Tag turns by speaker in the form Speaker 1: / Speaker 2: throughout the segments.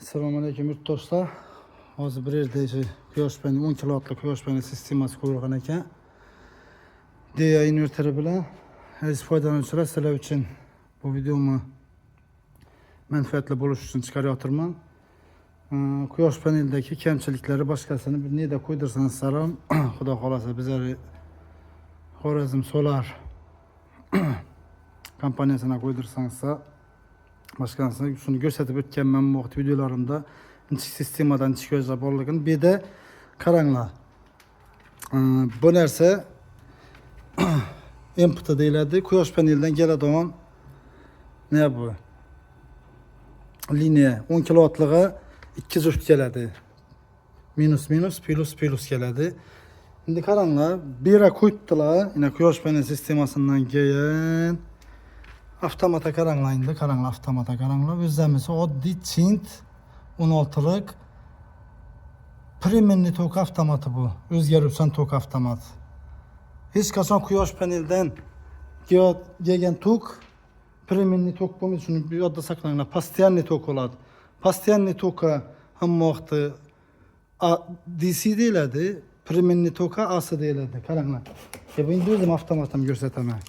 Speaker 1: Assalomualaykum yurtdoshlar. Hozir bir yerda quyosh paneli 10 kilovatlik quyosh paneli sistemasi qurilgan ekan. DA inverteri bilan aziz foydalanuvchilar, sizlar uchun bu videomni manfaatli bo'lish uchun chiqaryapman. Quyosh paneldagi kamchiliklari boshqasini bir neda qo'ydirsangiz salom. Xudo xolasa bizlar Xorazm Solar kompaniyasına qo'ydirsangiz boshqasini shuni ko'rsatib o'tganman bu vaqt videolarimda ichki sistemadan ichki ko'zlar borligini. Bu yerda qaranglar. Bu narsa input deyiladi. Quyosh panelidan keladigan ne bu? Liniya 10 kilovatlığa 2 juft keladi. Minus minus plus plus keladi. Şimdi qaranglar, bir yere qo'yibdilar. Yine quyosh panel sistemasından keyin avtomata qaranglar, endi qaranglar, avtomata qaranglar. O'zimiz oddiy Chint 16lik premenli tok avtomati bu. O'zgaruvchan tok avtomat. Hech qachon quyosh paneldan kelgan tok premenli tok bo'lmaydi. Shuni bu yerda saqlanglar. Постоянный tok bo'ladi. Постоянный tokka hamma vaqti DC deyiladi. Premenli tokka AC deyiladi. Qaranglar. Bu endi o'zim avtomatim ko'rsataman.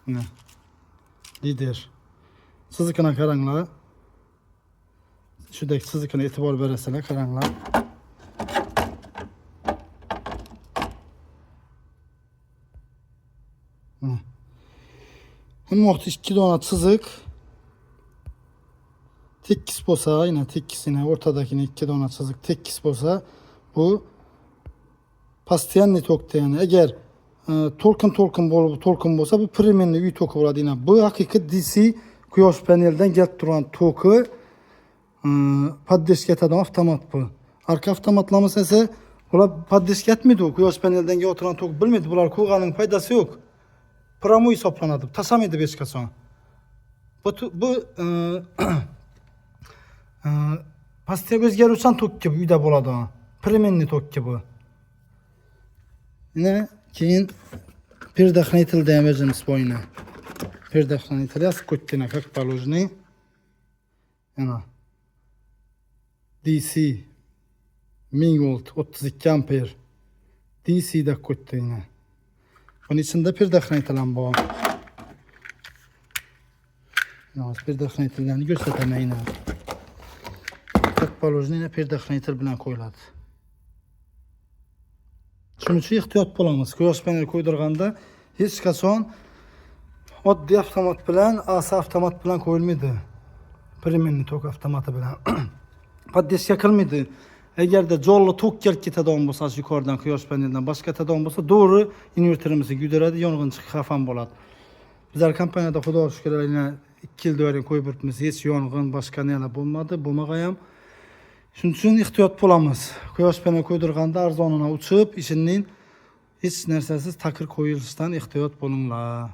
Speaker 1: Mana. Lider. Sizikine qaranglar. Shudek sizikine e'tibor berasizlar, qaranglar. Hamma vaqt 2 dona chiziq tekis bo'lsa, yine tekisine o'rtadagini 2 dona chiziq tekis bo'lsa, bu постоянный tok degani. Agar to'lqin bo'lsa, bu premenli uy toki bo'ladi. Bu haqiqiy DC quyosh paneldan kelib turgan toki podдержка etadigan avtomat bu. Arka avtomatlamasi esa ular podдержка etmaydi. Quyosh paneldan kelib turgan tok bilmaydi. Bular qo'yganning foydasi yo'q. Promoy hisoblanadi. Tasamaydi hech qachon. Bu postoyanно o'zgaruvchan tok gibi uyda bo'ladi. Premenli tok gibi. Yine keyin предохранитель damajimiz bo'yina. Предохранитель скоттина как положено. Yana DC 1000 volt 32 amper DC da ko'ttina. Bunun içinde предохранитель ham bor. Yana предохранитель'larni ko'rsataman yana. Как положено предохранитель bilan qo'yiladi. Shuning uchun ehtiyot bo'lamiz. Quyosh paneli qo'ydirganda hech qachon oddiy avtomat bilan, AC avtomat bilan qo'yilmaydi. Premenli tok avtomati bilan podдержка qilmaydi. Agarda jonli tok kelib ketadigan bo'lsa, yuqoridan quyosh panelidan boshqa ketadigan bo'lsa, to'g'ri inverterimizni kuydiradi, yong'in chiqib xavf ham bo'ladi. Bizlar kompaniyada xudoga shukr, 2 yil davomida qo'yib o'tibmiz. Hech yong'in, boshqa nelar bo'lmadi, bo'lmagan ham. Shuning uchun ehtiyot bo'lamiz. Quyosh paneli qo'ydirganda arzonini uchib, ishining hech narsasiz takir qo'yilishidan ehtiyot bo'linglar.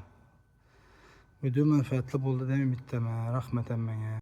Speaker 1: Video manfaatli bo'ldi deb umid qilaman. Rahmat hammaga.